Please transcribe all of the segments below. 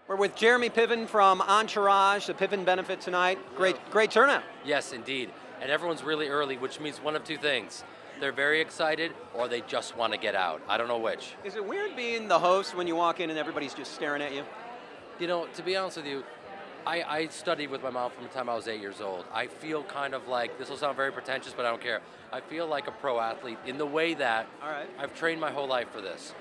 We're with Jeremy Piven from Entourage, the Piven benefit tonight. Great turnout. Yes, indeed. And everyone's really early, which means one of two things. They're very excited, or they just want to get out. I don't know which. Is it weird being the host when you walk in and everybody's just staring at you? You know, to be honest with you, I studied with my mom from the time I was 8 years old. I feel kind of like, this will sound very pretentious, but I don't care. I feel like a pro athlete in the way that I've trained my whole life for this.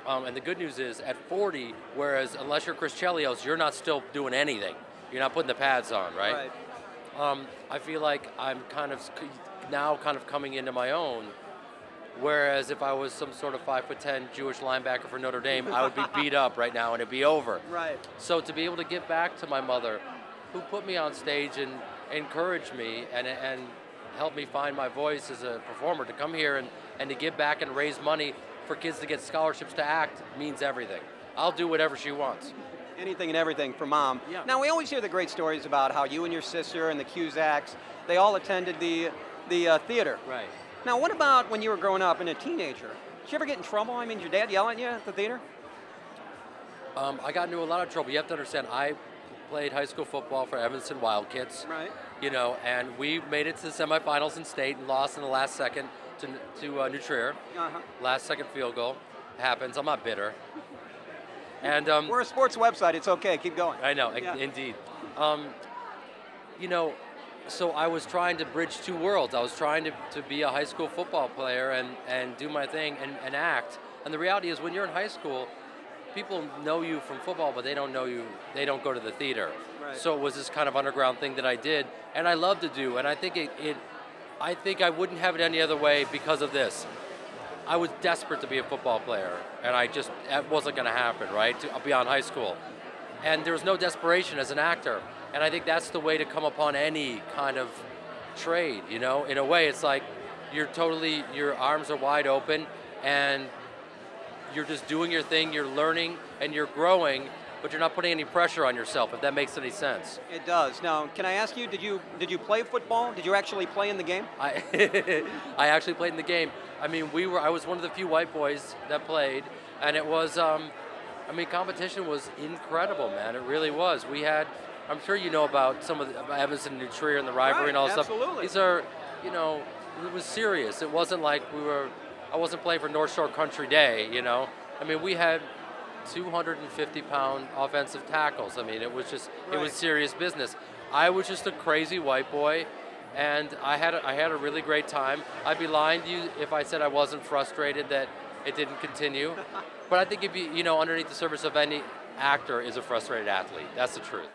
And the good news is, at 40, whereas unless you're Chris Chelios, you're not still doing anything. You're not putting the pads on, right? I feel like I'm now coming into my own. Whereas if I was some sort of 5'10" Jewish linebacker for Notre Dame, I would be beat up right now and it'd be over. Right. So to be able to give back to my mother, who put me on stage and encouraged me and helped me find my voice as a performer, to come here and to give back and raise money for kids to get scholarships to act means everything. I'll do whatever she wants. Anything and everything for Mom. Yeah. Now, we always hear the great stories about how you and your sister and the Cusacks, they all attended the theater. Right. Now, what about when you were growing up and a teenager? Did you ever get in trouble? I mean, did your dad yell at you at the theater? I got into a lot of trouble. You have to understand, I played high school football for Evanston Wildcats. Right. You know, and we made it to the semifinals in state and lost in the last second to New Trier. Last second field goal. Happens. I'm not bitter. And we're a sports website. It's okay. Keep going. I know. Yeah. Indeed. You know, so I was trying to bridge two worlds. I was trying to be a high school football player and do my thing and act. And the reality is, when you're in high school, people know you from football, but they don't know you. They don't go to the theater. Right. So it was this kind of underground thing that I did, and I love to do. And I think I think I wouldn't have it any other way because of this. I was desperate to be a football player, and that wasn't going to happen, right? Beyond high school, and there was no desperation as an actor. And I think that's the way to come upon any kind of trade. You know, in a way, it's like your arms are wide open, and you're just doing your thing. You're learning and you're growing, but you're not putting any pressure on yourself, if that makes any sense. It does. Now, can I ask you, did you play football? Did you actually play in the game? I actually played in the game. I mean, I was one of the few white boys that played, and it was, competition was incredible, man. It really was. We had, I'm sure you know about some of the Evanston, New Trier, and the rivalry and all that stuff. These are, you know, it was serious. It wasn't like I wasn't playing for North Shore Country Day, you know. I mean, we had 250-pound offensive tackles. I mean, it was just, it was serious business. I was just a crazy white boy, and I had a really great time. I'd be lying to you if I said I wasn't frustrated that it didn't continue. But I think if you know, underneath the surface of any actor is a frustrated athlete. That's the truth.